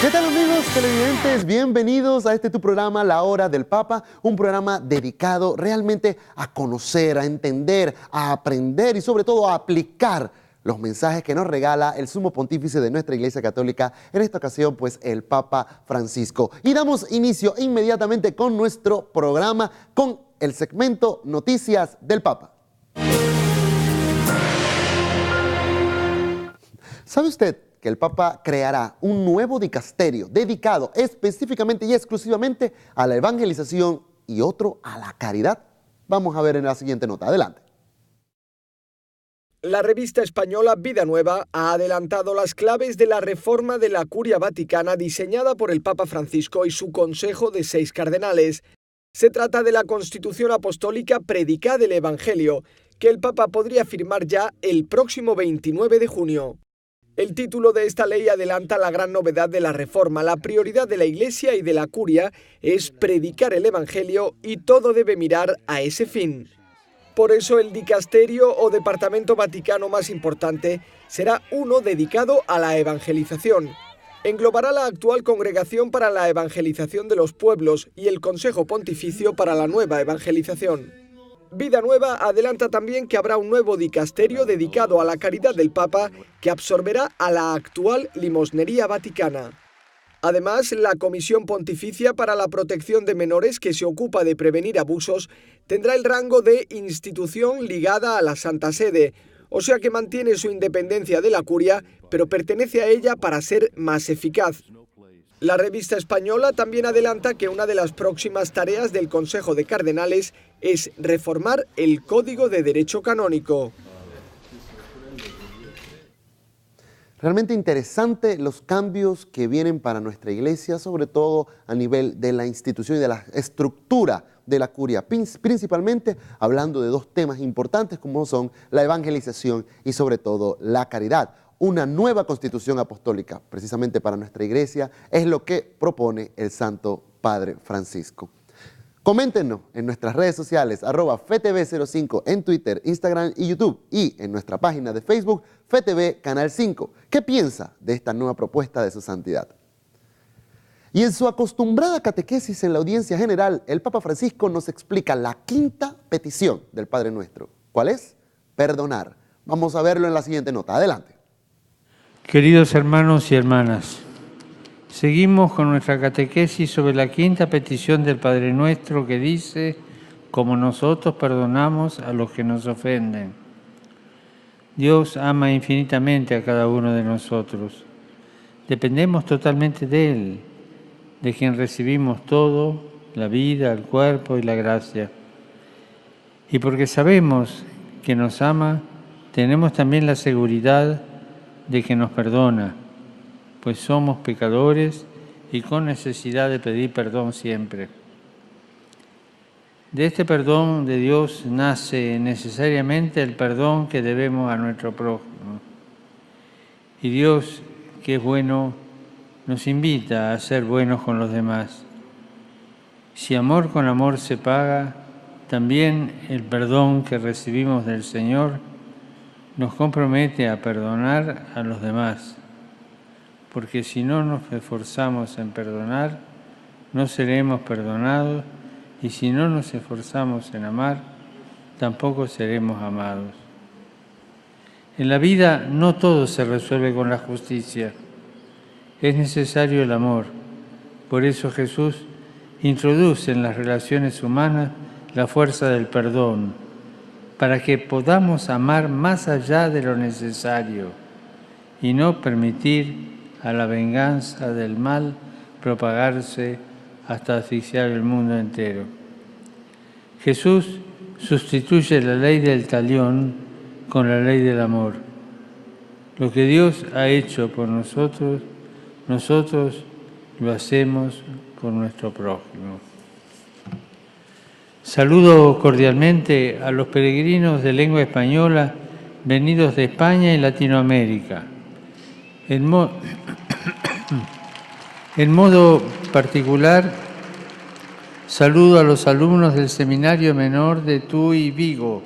¿Qué tal, amigos televidentes? Bienvenidos a tu programa La Hora del Papa, un programa dedicado realmente a conocer, a entender, a aprender y sobre todo a aplicar los mensajes que nos regala el Sumo Pontífice de nuestra Iglesia Católica, en esta ocasión pues el Papa Francisco. Y damos inicio inmediatamente con nuestro programa, con el segmento Noticias del Papa. ¿Sabe usted que el Papa creará un nuevo dicasterio dedicado específicamente y exclusivamente a la evangelización y otro a la caridad? Vamos a ver en la siguiente nota. Adelante. La revista española Vida Nueva ha adelantado las claves de la reforma de la Curia Vaticana diseñada por el Papa Francisco y su Consejo de 6 cardenales. Se trata de la Constitución Apostólica Predicad el Evangelio, que el Papa podría firmar ya el próximo 29 de junio. El título de esta ley adelanta la gran novedad de la reforma. La prioridad de la Iglesia y de la Curia es predicar el Evangelio y todo debe mirar a ese fin. Por eso el dicasterio o departamento vaticano más importante será uno dedicado a la evangelización. Englobará la actual Congregación para la Evangelización de los Pueblos y el Consejo Pontificio para la Nueva Evangelización. Vida Nueva adelanta también que habrá un nuevo dicasterio dedicado a la caridad del Papa que absorberá a la actual limosnería vaticana. Además, la Comisión Pontificia para la Protección de Menores, que se ocupa de prevenir abusos, tendrá el rango de institución ligada a la Santa Sede, o sea que mantiene su independencia de la Curia, pero pertenece a ella para ser más eficaz. La revista española también adelanta que una de las próximas tareas del Consejo de Cardenales es reformar el Código de Derecho Canónico. Realmente interesante los cambios que vienen para nuestra Iglesia, sobre todo a nivel de la institución y de la estructura de la Curia, principalmente hablando de 2 temas importantes como son la evangelización y sobre todo la caridad. Una nueva constitución apostólica, precisamente para nuestra Iglesia, es lo que propone el Santo Padre Francisco. Coméntenos en nuestras redes sociales, @FETV05 en Twitter, Instagram y YouTube, y en nuestra página de Facebook, FETV Canal 5. ¿Qué piensa de esta nueva propuesta de su santidad? Y en su acostumbrada catequesis en la audiencia general, el Papa Francisco nos explica la 5ª petición del Padre Nuestro. ¿Cuál es? Perdonar. Vamos a verlo en la siguiente nota. Adelante. Queridos hermanos y hermanas, seguimos con nuestra catequesis sobre la 5ª petición del Padre Nuestro que dice: como nosotros perdonamos a los que nos ofenden. Dios ama infinitamente a cada uno de nosotros. Dependemos totalmente de Él, de quien recibimos todo, la vida, el cuerpo y la gracia. Y porque sabemos que nos ama, tenemos también la seguridad de que nos perdona, pues somos pecadores y con necesidad de pedir perdón siempre. De este perdón de Dios nace necesariamente el perdón que debemos a nuestro prójimo. Y Dios, que es bueno, nos invita a ser buenos con los demás. Si amor con amor se paga, también el perdón que recibimos del Señor nos compromete a perdonar a los demás, porque si no nos esforzamos en perdonar, no seremos perdonados, y si no nos esforzamos en amar, tampoco seremos amados. En la vida no todo se resuelve con la justicia, es necesario el amor. Por eso Jesús introduce en las relaciones humanas la fuerza del perdón, para que podamos amar más allá de lo necesario y no permitir a la venganza del mal propagarse hasta asfixiar el mundo entero. Jesús sustituye la ley del talión con la ley del amor. Lo que Dios ha hecho por nosotros, nosotros lo hacemos con nuestro prójimo. Saludo cordialmente a los peregrinos de lengua española venidos de España y Latinoamérica. En modo particular, saludo a los alumnos del Seminario Menor de Tui, Vigo.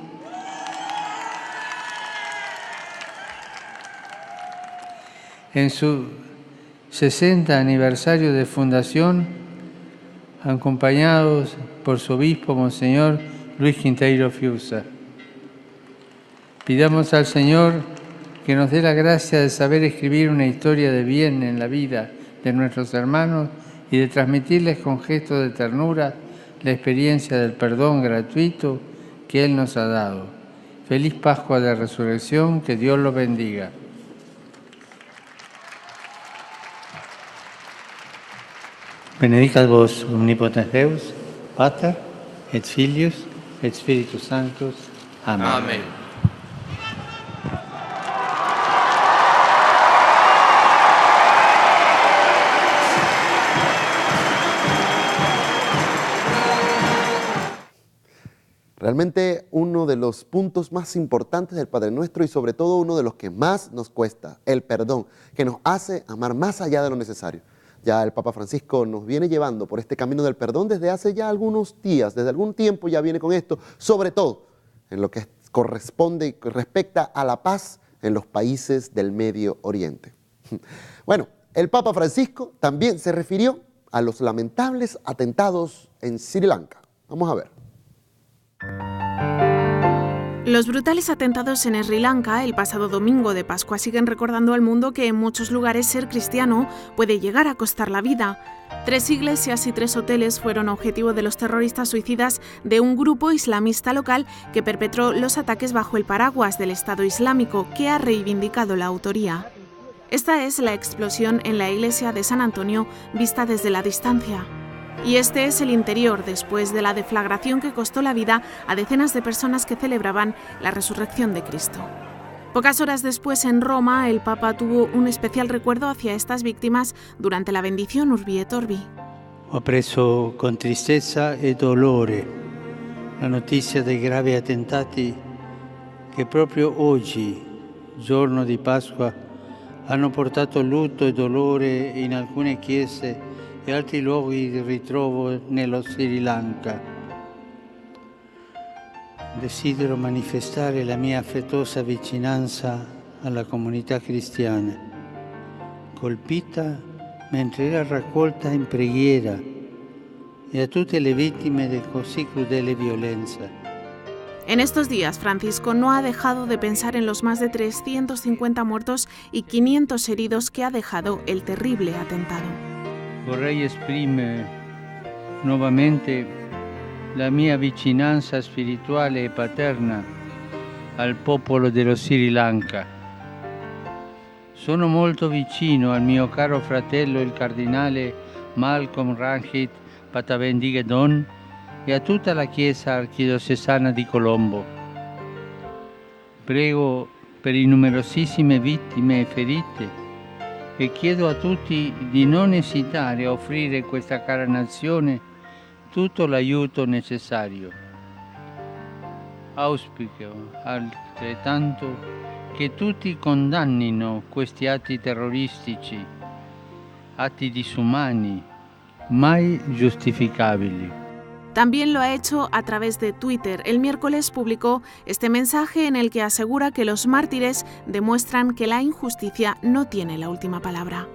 En su 60 aniversario de fundación, acompañados por su obispo, Monseñor Luis Quinteiro Fiuza. Pidamos al Señor que nos dé la gracia de saber escribir una historia de bien en la vida de nuestros hermanos y de transmitirles con gestos de ternura la experiencia del perdón gratuito que Él nos ha dado. Feliz Pascua de Resurrección, que Dios los bendiga. Benedicat vos omnipotens Deus, Pater, et Filius, et Spiritus Sanctus. Amén. Amén. Realmente uno de los puntos más importantes del Padre Nuestro y sobre todo uno de los que más nos cuesta, el perdón, que nos hace amar más allá de lo necesario. Ya el Papa Francisco nos viene llevando por este camino del perdón desde hace ya algunos días, desde algún tiempo ya viene con esto, sobre todo en lo que corresponde y respecta a la paz en los países del Medio Oriente. Bueno, el Papa Francisco también se refirió a los lamentables atentados en Sri Lanka. Vamos a ver. Los brutales atentados en Sri Lanka el pasado domingo de Pascua siguen recordando al mundo que en muchos lugares ser cristiano puede llegar a costar la vida. 3 iglesias y 3 hoteles fueron objetivo de los terroristas suicidas de un grupo islamista local que perpetró los ataques bajo el paraguas del Estado Islámico, que ha reivindicado la autoría. Esta es la explosión en la iglesia de San Antonio vista desde la distancia. Y este es el interior después de la deflagración que costó la vida a decenas de personas que celebraban la resurrección de Cristo. Pocas horas después, en Roma, el Papa tuvo un especial recuerdo hacia estas víctimas durante la bendición Urbi et Orbi. Ho preso con tristezza e dolore la notizia dei gravi attentati che proprio oggi, giorno di Pasqua, hanno portato lutto e dolore in alcune chiese e altri luoghi di ritrovo nello Sri Lanka. Desidero manifestare la mia affettuosa vicinanza alla comunità cristiana, colpita mentre era raccolta in preghiera, e a tutte le vittime di così crudele violenza. En estos días, Francisco no ha dejado de pensar en los más de 350 muertos y 500 heridos que ha dejado el terrible atentado. Vorrei esprimere nuovamente la mia vicinanza spirituale e paterna al popolo dello Sri Lanka. Sono molto vicino al mio caro fratello il cardinale Malcolm Ranjit Patabendigeddon e a tutta la Chiesa archidiocesana di Colombo. Prego per le numerosissime vittime e ferite e chiedo a tutti di non esitare a offrire a questa cara nazione tutto l'aiuto necessario. Auspico altrettanto che tutti condannino questi atti terroristici, atti disumani, mai giustificabili. También lo ha hecho a través de Twitter. El miércoles publicó este mensaje en el que asegura que los mártires demuestran que la injusticia no tiene la última palabra.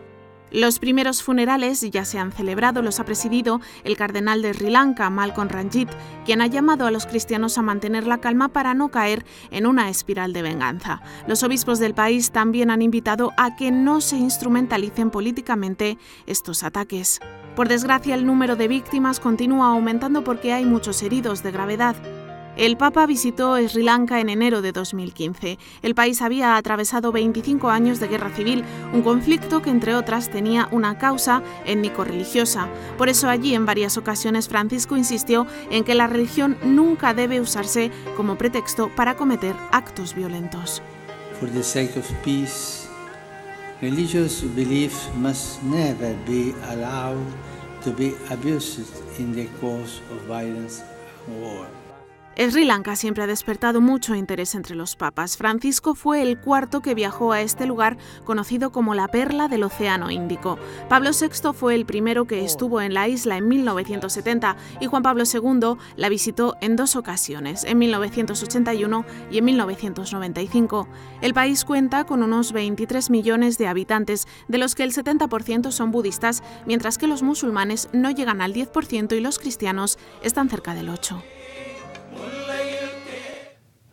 Los primeros funerales ya se han celebrado, los ha presidido el cardenal de Sri Lanka, Malcolm Ranjit, quien ha llamado a los cristianos a mantener la calma para no caer en una espiral de venganza. Los obispos del país también han invitado a que no se instrumentalicen políticamente estos ataques. Por desgracia, el número de víctimas continúa aumentando porque hay muchos heridos de gravedad. El Papa visitó Sri Lanka en enero de 2015. El país había atravesado 25 años de guerra civil, un conflicto que, entre otras, tenía una causa étnico-religiosa. Por eso allí, en varias ocasiones, Francisco insistió en que la religión nunca debe usarse como pretexto para cometer actos violentos. For the sake of peace, Religious belief must never be allowed to be abused in the course of violence and war. Sri Lanka siempre ha despertado mucho interés entre los papas. Francisco fue el cuarto que viajó a este lugar, conocido como la perla del Océano Índico. Pablo VI fue el primero que estuvo en la isla en 1970 y Juan Pablo II la visitó en 2 ocasiones, en 1981 y en 1995. El país cuenta con unos 23 millones de habitantes, de los que el 70% son budistas, mientras que los musulmanes no llegan al 10% y los cristianos están cerca del 8%.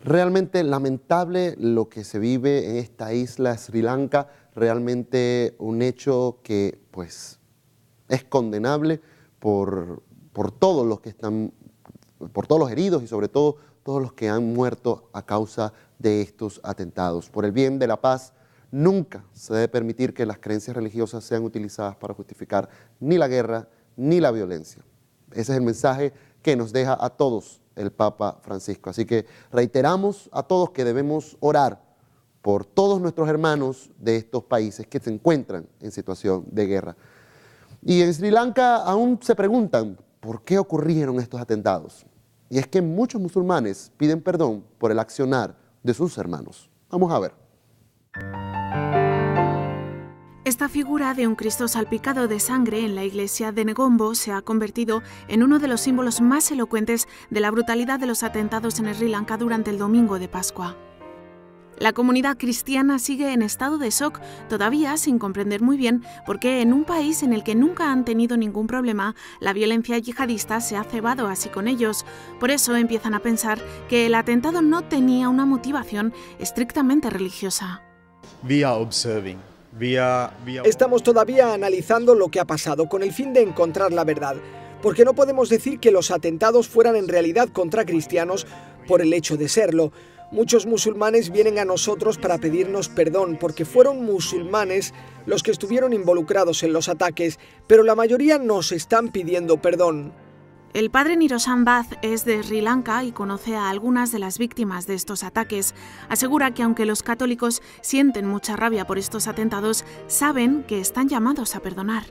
Realmente lamentable lo que se vive en esta isla Sri Lanka, realmente un hecho que pues es condenable por todos los que están, por todos los heridos y sobre todo todos los que han muerto a causa de estos atentados. Por el bien de la paz, nunca se debe permitir que las creencias religiosas sean utilizadas para justificar ni la guerra ni la violencia. Ese es el mensaje que nos deja a todos el Papa Francisco. Así que reiteramos a todos que debemos orar por todos nuestros hermanos de estos países que se encuentran en situación de guerra. Y en Sri Lanka aún se preguntan por qué ocurrieron estos atentados. Y es que muchos musulmanes piden perdón por el accionar de sus hermanos. Vamos a ver. Esta figura de un Cristo salpicado de sangre en la iglesia de Negombo se ha convertido en uno de los símbolos más elocuentes de la brutalidad de los atentados en Sri Lanka durante el domingo de Pascua. La comunidad cristiana sigue en estado de shock, todavía sin comprender muy bien por qué en un país en el que nunca han tenido ningún problema, la violencia yihadista se ha cebado así con ellos. Por eso empiezan a pensar que el atentado no tenía una motivación estrictamente religiosa. Estamos todavía analizando lo que ha pasado con el fin de encontrar la verdad, porque no podemos decir que los atentados fueran en realidad contra cristianos por el hecho de serlo. Muchos musulmanes vienen a nosotros para pedirnos perdón porque fueron musulmanes los que estuvieron involucrados en los ataques, pero la mayoría nos están pidiendo perdón. El padre Nirosan Bhatt es de Sri Lanka y conoce a algunas de las víctimas de estos ataques. Asegura que aunque los católicos sienten mucha rabia por estos atentados, saben que están llamados a perdonar.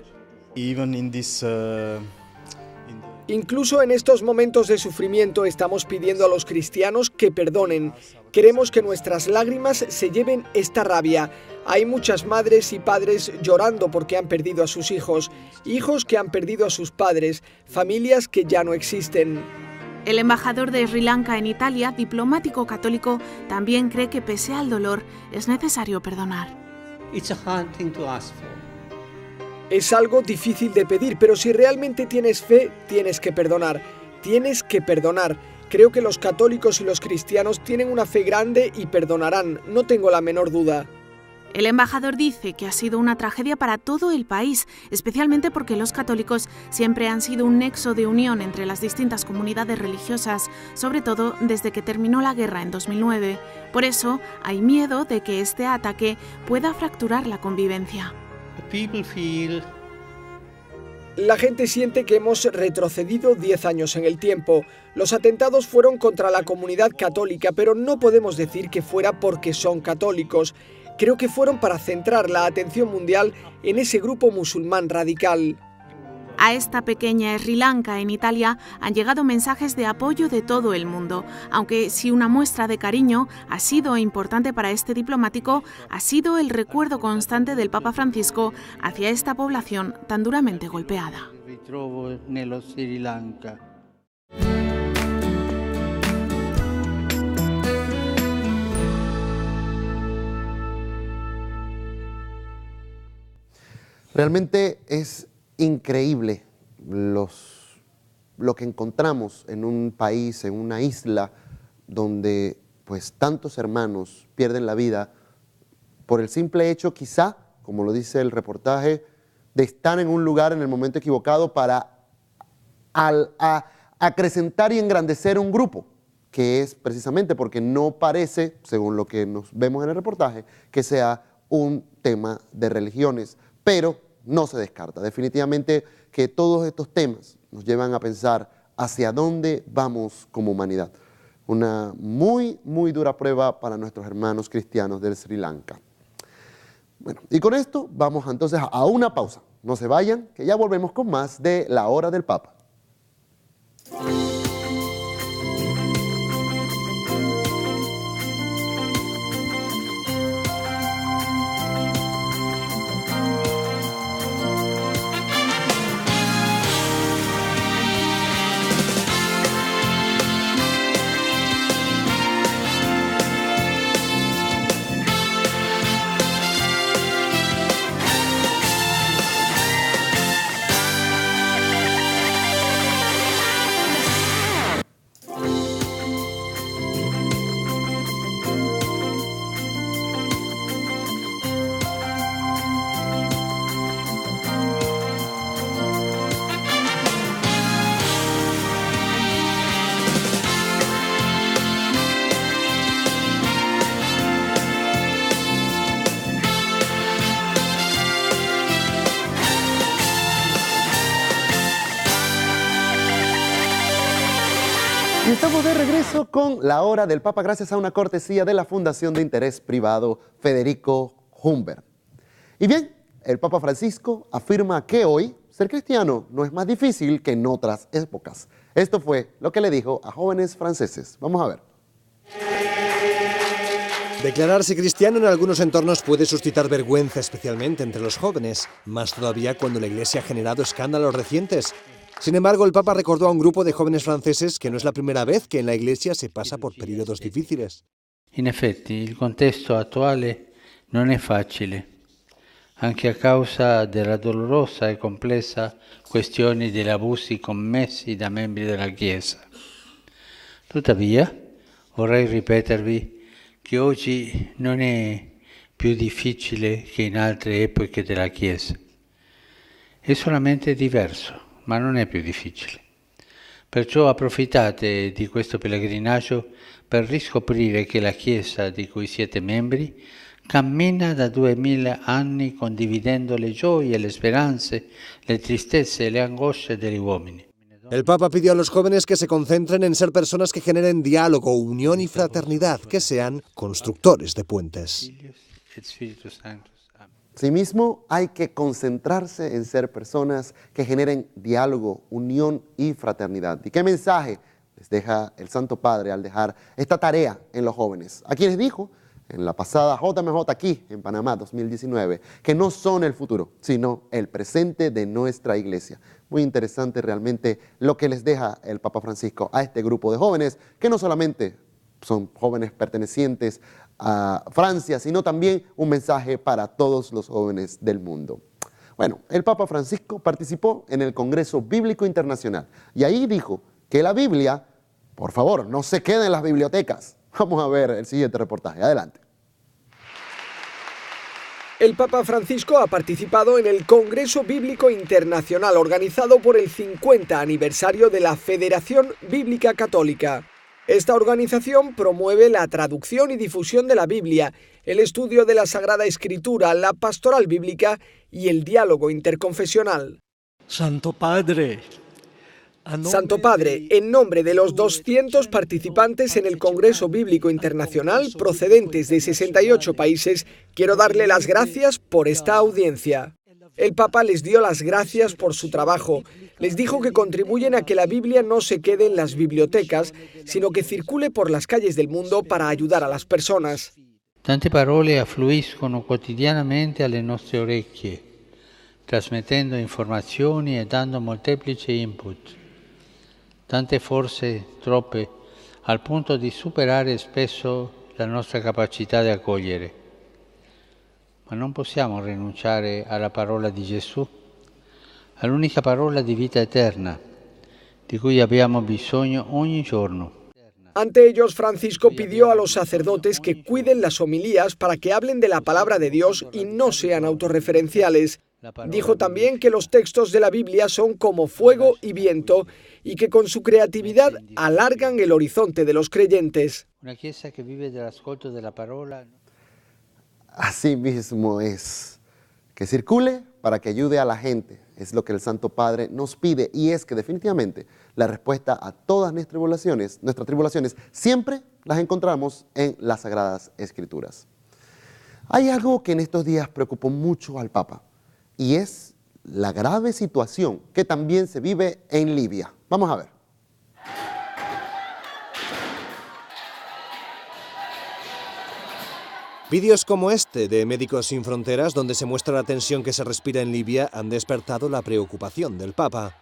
Incluso en estos momentos de sufrimiento estamos pidiendo a los cristianos que perdonen. Queremos que nuestras lágrimas se lleven esta rabia. Hay muchas madres y padres llorando porque han perdido a sus hijos, hijos que han perdido a sus padres, familias que ya no existen. El embajador de Sri Lanka en Italia, diplomático católico, también cree que pese al dolor es necesario perdonar. Es algo difícil de pedir, pero si realmente tienes fe, tienes que perdonar. Tienes que perdonar. Creo que los católicos y los cristianos tienen una fe grande y perdonarán, no tengo la menor duda. El embajador dice que ha sido una tragedia para todo el país, especialmente porque los católicos siempre han sido un nexo de unión entre las distintas comunidades religiosas, sobre todo desde que terminó la guerra en 2009. Por eso, hay miedo de que este ataque pueda fracturar la convivencia. La gente siente que hemos retrocedido 10 años en el tiempo. Los atentados fueron contra la comunidad católica, pero no podemos decir que fuera porque son católicos. Creo que fueron para centrar la atención mundial en ese grupo musulmán radical. A esta pequeña Sri Lanka en Italia han llegado mensajes de apoyo de todo el mundo, aunque si una muestra de cariño ha sido importante para este diplomático, ha sido el recuerdo constante del Papa Francisco hacia esta población tan duramente golpeada. Realmente es increíble lo que encontramos en un país, en una isla, donde pues tantos hermanos pierden la vida por el simple hecho, quizá, como lo dice el reportaje, de estar en un lugar en el momento equivocado para acrecentar y engrandecer un grupo, que es precisamente porque no parece, según lo que nos vemos en el reportaje, que sea un tema de religiones, pero no se descarta. Definitivamente que todos estos temas nos llevan a pensar hacia dónde vamos como humanidad. Una muy, muy dura prueba para nuestros hermanos cristianos del Sri Lanka. Bueno, y con esto vamos entonces a una pausa. No se vayan, que ya volvemos con más de La Hora del Papa. Y estamos de regreso con La Hora del Papa gracias a una cortesía de la Fundación de Interés Privado Federico Humbert. Y bien, el Papa Francisco afirma que hoy ser cristiano no es más difícil que en otras épocas. Esto fue lo que le dijo a jóvenes franceses. Vamos a ver. Declararse cristiano en algunos entornos puede suscitar vergüenza, especialmente entre los jóvenes, más todavía cuando la Iglesia ha generado escándalos recientes. Sin embargo, el Papa recordó a un grupo de jóvenes franceses que no es la primera vez que en la Iglesia se pasa por periodos difficili. In effetti, il contesto attuale non è facile, anche a causa della dolorosa e complessa questione degli abusi commessi da membri della Chiesa. Tuttavia, vorrei ripetervi che oggi non è più difficile che in altre epoche della Chiesa. È solamente diverso, ma non è più difficile. Perciò approfittate di questo pellegrinaggio per riscoprire che la Chiesa di cui siete membri cammina da 2000 anni condividendo le gioie, le speranze, le tristezze e le angosce degli uomini. El Papa pidió a los jóvenes que se concentren en ser personas que generen diálogo, unión y fraternidad, que sean constructores de puentes. Asimismo, hay que concentrarse en ser personas que generen diálogo, unión y fraternidad. ¿Y qué mensaje les deja el Santo Padre al dejar esta tarea en los jóvenes? A quienes dijo en la pasada JMJ aquí en Panamá 2019, que no son el futuro, sino el presente de nuestra iglesia. Muy interesante realmente lo que les deja el Papa Francisco a este grupo de jóvenes, que no solamente son jóvenes pertenecientes a Francia, sino también un mensaje para todos los jóvenes del mundo. Bueno, el Papa Francisco participó en el Congreso Bíblico Internacional y ahí dijo que la Biblia, por favor, no se quede en las bibliotecas. Vamos a ver el siguiente reportaje. Adelante. El Papa Francisco ha participado en el Congreso Bíblico Internacional organizado por el 50 aniversario de la Federación Bíblica Católica. Esta organización promueve la traducción y difusión de la Biblia, el estudio de la Sagrada Escritura, la pastoral bíblica y el diálogo interconfesional. Santo Padre, en nombre de los 200 participantes en el Congreso Bíblico Internacional procedentes de 68 países, quiero darle las gracias por esta audiencia. El Papa les dio las gracias por su trabajo. Les dijo que contribuyen a que la Biblia no se quede en las bibliotecas, sino que circule por las calles del mundo para ayudar a las personas. Tante parole affluiscono quotidianamente alle nostre orecchie, trasmettendo informazioni e dando molteplici input. Tante forse troppe, al punto di superare spesso la nostra capacità di accogliere. Ma non possiamo rinunciare alla parola di Gesù, all'unica parola di vita eterna, di cui abbiamo bisogno ogni giorno. Ante ellos, Francisco pidió a los sacerdotes que cuiden las homilías para que hablen de la palabra de Dios y no sean autorreferenciales. Dijo también que los textos de la Biblia son como fuego y viento y que con su creatividad alargan el horizonte de los creyentes. Una chiesa che vive dell'ascolto della parola. Así mismo es, que circule para que ayude a la gente, es lo que el Santo Padre nos pide y es que definitivamente la respuesta a todas nuestras tribulaciones siempre las encontramos en las Sagradas Escrituras. Hay algo que en estos días preocupó mucho al Papa y es la grave situación que también se vive en Libia. Vamos a ver. Vídeos como este de Médicos Sin Fronteras, donde se muestra la tensión que se respira en Libia, han despertado la preocupación del Papa.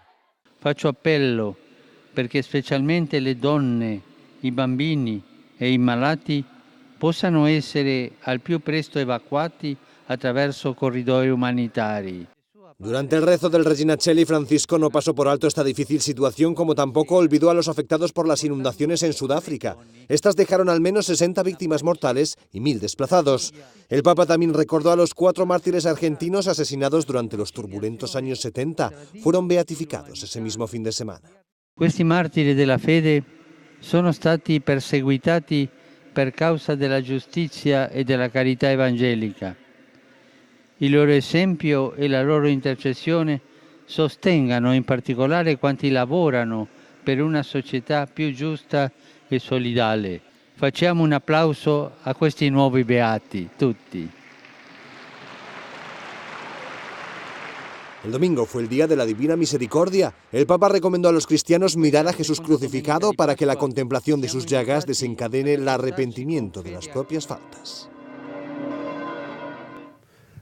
Faccio appello perché specialmente le donne, i bambini e i malati possano essere al più presto evacuati attraverso corridoi umanitari. Durante el rezo del Regina Coeli, Francisco no pasó por alto esta difícil situación, como tampoco olvidó a los afectados por las inundaciones en Sudáfrica. Estas dejaron al menos 60 víctimas mortales y 1000 desplazados. El Papa también recordó a los 4 mártires argentinos asesinados durante los turbulentos años 70. Fueron beatificados ese mismo fin de semana. Questi martiri della fede sono stati perseguitati per causa della giustizia e della carità evangelica. Il loro esempio e la loro intercessione sostengano in particolare quanti lavorano per una società più giusta e solidale. Facciamo un applauso a questi nuovi beati, tutti. El domingo fue el día de la Divina Misericordia. El Papa recomendó a los cristianos mirar a Jesús crucificado para que la contemplación de sus llagas desencadene el arrepentimiento de las propias faltas.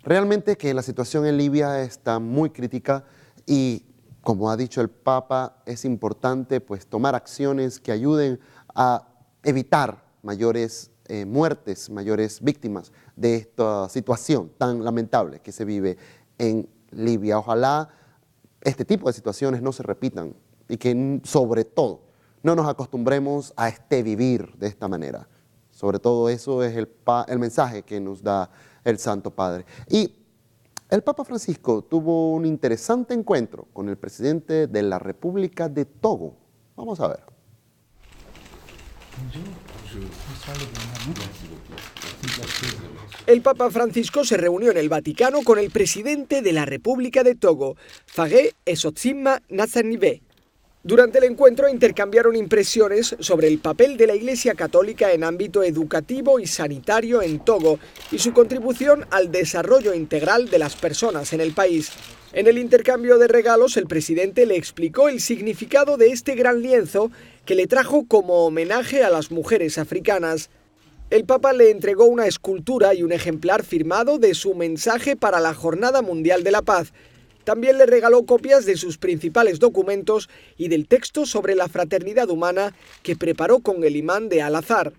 Realmente que la situación en Libia está muy crítica y, como ha dicho el Papa, es importante pues, tomar acciones que ayuden a evitar mayores muertes, mayores víctimas de esta situación tan lamentable que se vive en Libia. Ojalá este tipo de situaciones no se repitan y que sobre todo no nos acostumbremos a vivir de esta manera. Sobre todo eso es el mensaje que nos da el Santo Padre. Y el Papa Francisco tuvo un interesante encuentro con el presidente de la República de Togo. Vamos a ver. El Papa Francisco se reunió en el Vaticano con el presidente de la República de Togo, Fagué Esotsimma Gnassingbé. Durante el encuentro intercambiaron impresiones sobre el papel de la Iglesia Católica en ámbito educativo y sanitario en Togo y su contribución al desarrollo integral de las personas en el país. En el intercambio de regalos, el presidente le explicó el significado de este gran lienzo que le trajo como homenaje a las mujeres africanas. El Papa le entregó una escultura y un ejemplar firmado de su mensaje para la Jornada Mundial de la Paz. También le regaló copias de sus principales documentos y del texto sobre la fraternidad humana que preparó con el imán de Al-Azhar.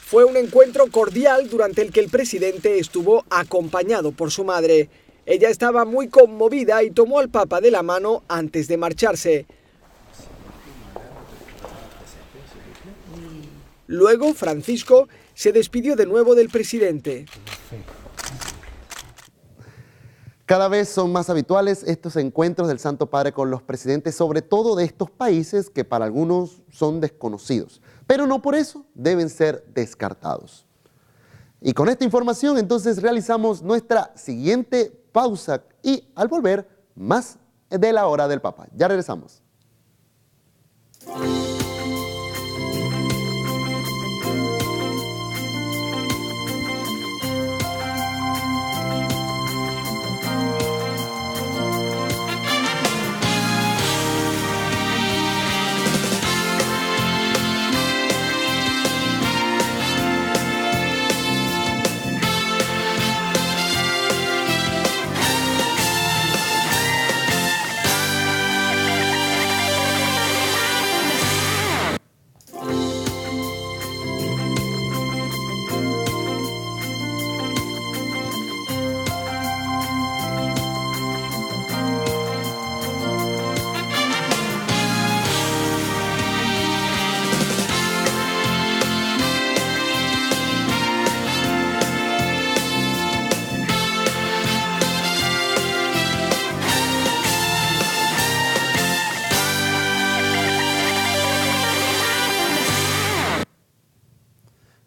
Fue un encuentro cordial durante el que el presidente estuvo acompañado por su madre. Ella estaba muy conmovida y tomó al Papa de la mano antes de marcharse. Luego, Francisco se despidió de nuevo del presidente. Cada vez son más habituales estos encuentros del Santo Padre con los presidentes, sobre todo de estos países que para algunos son desconocidos, pero no por eso deben ser descartados. Y con esta información entonces realizamos nuestra siguiente pausa y al volver más de la hora del Papa. Ya regresamos.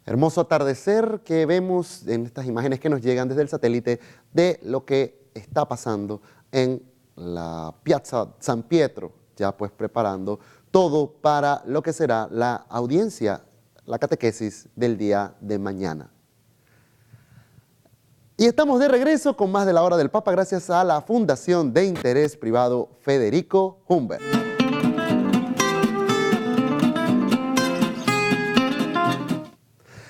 Hermoso atardecer que vemos en estas imágenes que nos llegan desde el satélite de lo que está pasando en la Piazza San Pietro, ya pues preparando todo para lo que será la audiencia, la catequesis del día de mañana. Y estamos de regreso con más de la Hora del Papa gracias a la Fundación de Interés Privado Federico Humbert.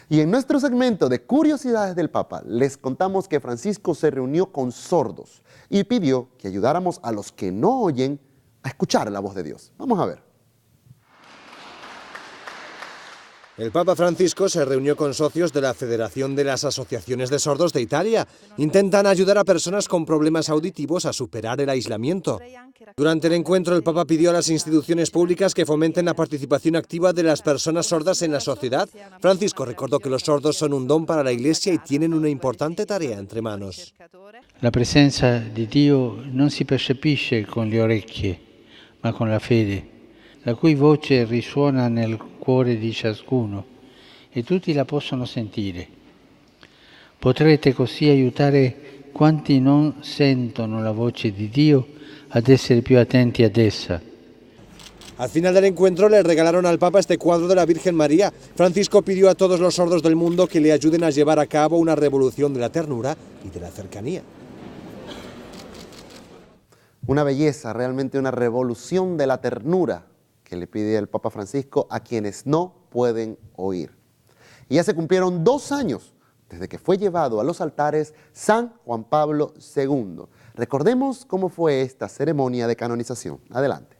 Y en nuestro segmento de Curiosidades del Papa les contamos que Francisco se reunió con sordos y pidió que ayudáramos a los que no oyen a escuchar la voz de Dios. Vamos a ver. El Papa Francisco se reunió con socios de la Federación de las Asociaciones de Sordos de Italia. Intentan ayudar a personas con problemas auditivos a superar el aislamiento. Durante el encuentro, el Papa pidió a las instituciones públicas que fomenten la participación activa de las personas sordas en la sociedad. Francisco recordó que los sordos son un don para la Iglesia y tienen una importante tarea entre manos. La presenza di Dio non si percepisce con le orecchie, ma con la fede, la cui voce risuona nel cuore di ciascuno e tutti la possono sentire. Potrete così aiutare quanti non sentono la voce di Dio ad essere più attenti ad essa. Al final del encuentro le regalaron al Papa este cuadro de la Virgen María. Francisco pidió a todos los sordos del mundo que le ayuden a llevar a cabo una revolución de la ternura y de la cercanía. Una belleza, realmente una revolución de la ternura que le pide el Papa Francisco a quienes no pueden oír. Y ya se cumplieron 2 años desde que fue llevado a los altares San Juan Pablo II. Recordemos cómo fue esta ceremonia de canonización. Adelante.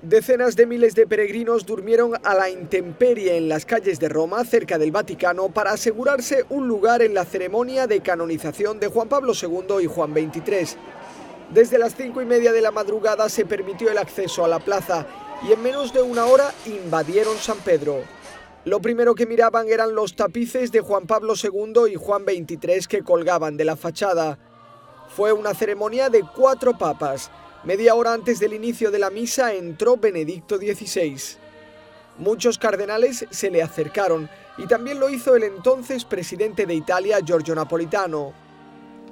Decenas de miles de peregrinos durmieron a la intemperie en las calles de Roma, cerca del Vaticano, para asegurarse un lugar en la ceremonia de canonización de Juan Pablo II y Juan XXIII. Desde las 5:30 de la madrugada se permitió el acceso a la plaza y en menos de una hora invadieron San Pedro. Lo primero que miraban eran los tapices de Juan Pablo II y Juan XXIII que colgaban de la fachada. Fue una ceremonia de 4 papas. Media hora antes del inicio de la misa entró Benedicto XVI. Muchos cardenales se le acercaron y también lo hizo el entonces presidente de Italia, Giorgio Napolitano.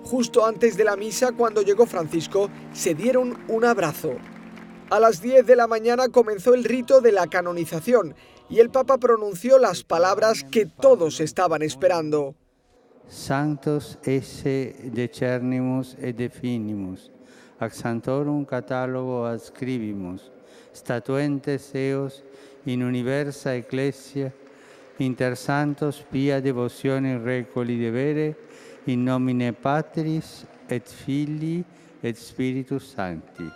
Justo antes de la misa, cuando llegó Francisco, se dieron un abrazo. A las 10 de la mañana comenzó el rito de la canonización y el Papa pronunció las palabras que todos estaban esperando. Sanctos esse decernimus et definimus, ac sanctorum catalogo adscribimus, statuentes eos in universa ecclesia, inter santos pia devotione recoli devere, in nomine Patris et Filii et Spiritus Sancti.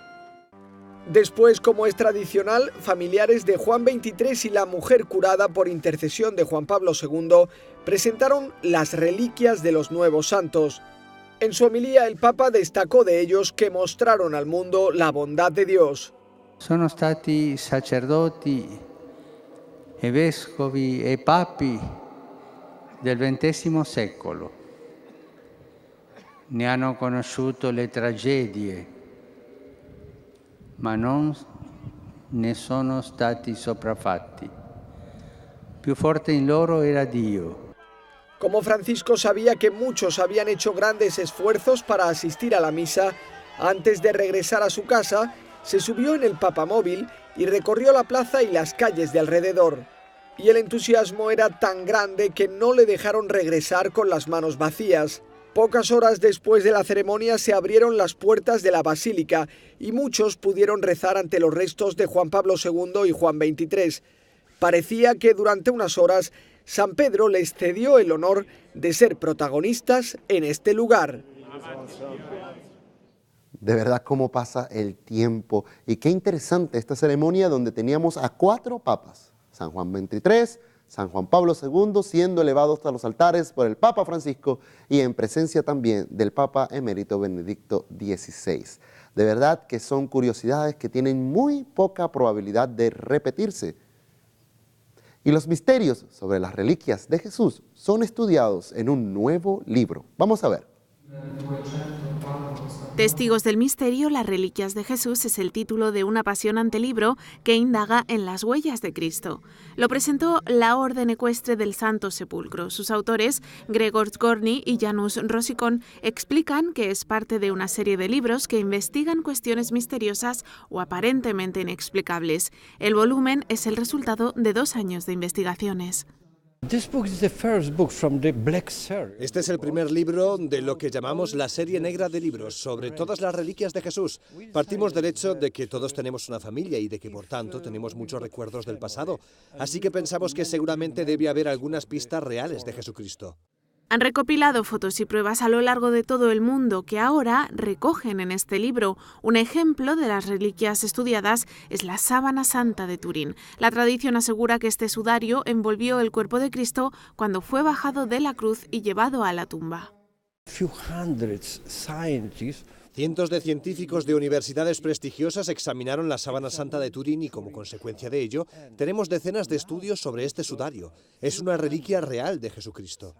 Después, como es tradicional, familiares de Juan XXIII y la mujer curada por intercesión de Juan Pablo II presentaron las reliquias de los nuevos santos. En su homilía, el Papa destacó de ellos que mostraron al mundo la bondad de Dios. Sono stati sacerdoti e vescovi e papi del XX secolo. Ne hanno conosciuto le tragedie, ma non ne sono stati sopraffatti. Più forte in loro era Dio. Como Francisco sabía que muchos habían hecho grandes esfuerzos para asistir a la misa, antes de regresar a su casa, se subió en el papamóvil y recorrió la plaza y las calles de alrededor. Y el entusiasmo era tan grande que no le dejaron regresar con las manos vacías. Pocas horas después de la ceremonia se abrieron las puertas de la basílica y muchos pudieron rezar ante los restos de Juan Pablo II y Juan XXIII. Parecía que durante unas horas San Pedro les cedió el honor de ser protagonistas en este lugar. De verdad cómo pasa el tiempo y qué interesante esta ceremonia donde teníamos a 4 papas, San Juan XXIII, San Juan Pablo II siendo elevados a los altares por el Papa Francisco y en presencia también del Papa emérito Benedicto XVI. De verdad que son curiosidades que tienen muy poca probabilidad de repetirse. Y los misterios sobre las reliquias de Jesús son estudiados en un nuevo libro. Vamos a ver. Testigos del misterio, las reliquias de Jesús es el título de un apasionante libro que indaga en las huellas de Cristo. Lo presentó la Orden Ecuestre del Santo Sepulcro. Sus autores, Gregor Zgorny y Janusz Rosicon, explican que es parte de una serie de libros que investigan cuestiones misteriosas o aparentemente inexplicables. El volumen es el resultado de 2 años de investigaciones. Este es el primer libro de lo que llamamos la serie negra de libros sobre todas las reliquias de Jesús. Partimos del hecho de que todos tenemos una familia y de que, por tanto, tenemos muchos recuerdos del pasado. Así que pensamos que seguramente debe haber algunas pistas reales de Jesucristo. Han recopilado fotos y pruebas a lo largo de todo el mundo que ahora recogen en este libro. Un ejemplo de las reliquias estudiadas es la sábana santa de Turín. La tradición asegura que este sudario envolvió el cuerpo de Cristo cuando fue bajado de la cruz y llevado a la tumba. Cientos de científicos de universidades prestigiosas examinaron la sábana santa de Turín y, como consecuencia de ello, tenemos decenas de estudios sobre este sudario. Es una reliquia real de Jesucristo.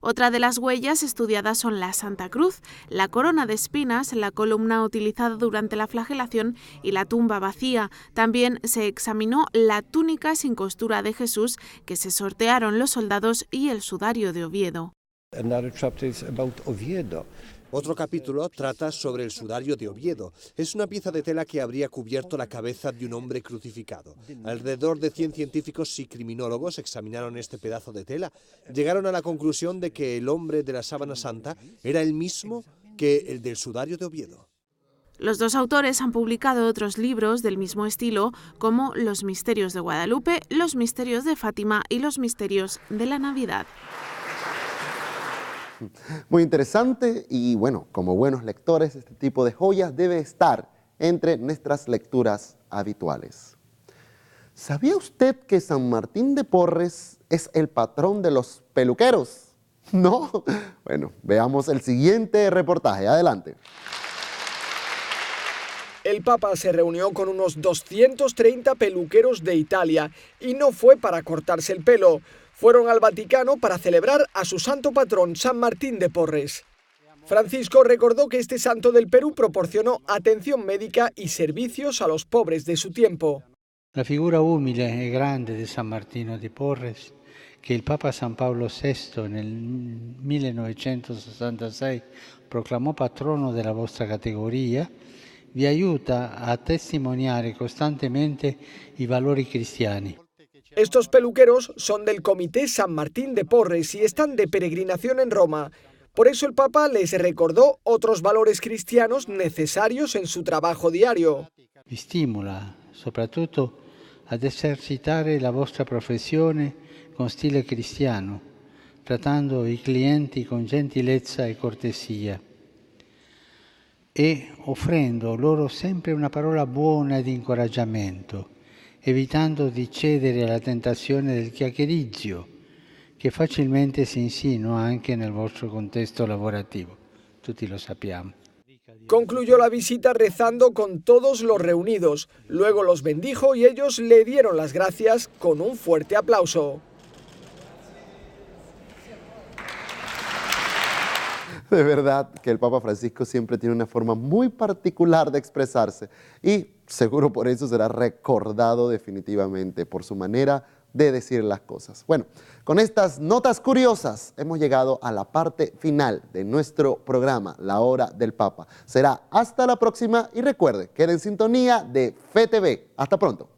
Otra de las huellas estudiadas son la Santa Cruz, la corona de espinas, la columna utilizada durante la flagelación y la tumba vacía. También se examinó la túnica sin costura de Jesús que se sortearon los soldados y el sudario de Oviedo. Otro capítulo trata sobre el sudario de Oviedo. Es una pieza de tela que habría cubierto la cabeza de un hombre crucificado. Alrededor de 100 científicos y criminólogos examinaron este pedazo de tela. Llegaron a la conclusión de que el hombre de la sábana santa era el mismo que el del sudario de Oviedo. Los dos autores han publicado otros libros del mismo estilo, como Los misterios de Guadalupe, Los misterios de Fátima y Los misterios de la Navidad. Muy interesante y bueno, como buenos lectores, este tipo de joyas debe estar entre nuestras lecturas habituales. ¿Sabía usted que San Martín de Porres es el patrón de los peluqueros? ¿No? Bueno, veamos el siguiente reportaje. Adelante. El Papa se reunió con unos 230 peluqueros de Italia y no fue para cortarse el pelo. Fueron al Vaticano para celebrar a su santo patrón, San Martín de Porres. Francisco recordó que este santo del Perú proporcionó atención médica y servicios a los pobres de su tiempo. La figura umile e grande di San Martino di Porres, che il Papa San Paolo VI nel 1966 proclamò patrono della vostra categoria, vi aiuta a testimoniare costantemente i valori cristiani. Estos peluqueros son del Comité San Martín de Porres y están de peregrinación en Roma. Por eso el Papa les recordó otros valores cristianos necesarios en su trabajo diario. Vi stimola soprattutto ad esercitare la vostra professione con stile cristiano, trattando i clienti con gentilezza e cortesia e offrendo loro sempre una parola buona di incoraggiamento, evitando di cedere alla tentazione del chiacchiericcio, che facilmente si insinua anche nel vostro contesto lavorativo. Tutti lo sappiamo. Concluyó la visita rezando con todos los reunidos. Luego los bendijo y ellos le dieron las gracias con un fuerte aplauso. De verdad que el Papa Francisco siempre tiene una forma muy particular de expresarse y seguro por eso será recordado definitivamente por su manera de decir las cosas. Bueno, con estas notas curiosas hemos llegado a la parte final de nuestro programa, La Hora del Papa. Será hasta la próxima y recuerde, quede en sintonía de FETV. Hasta pronto.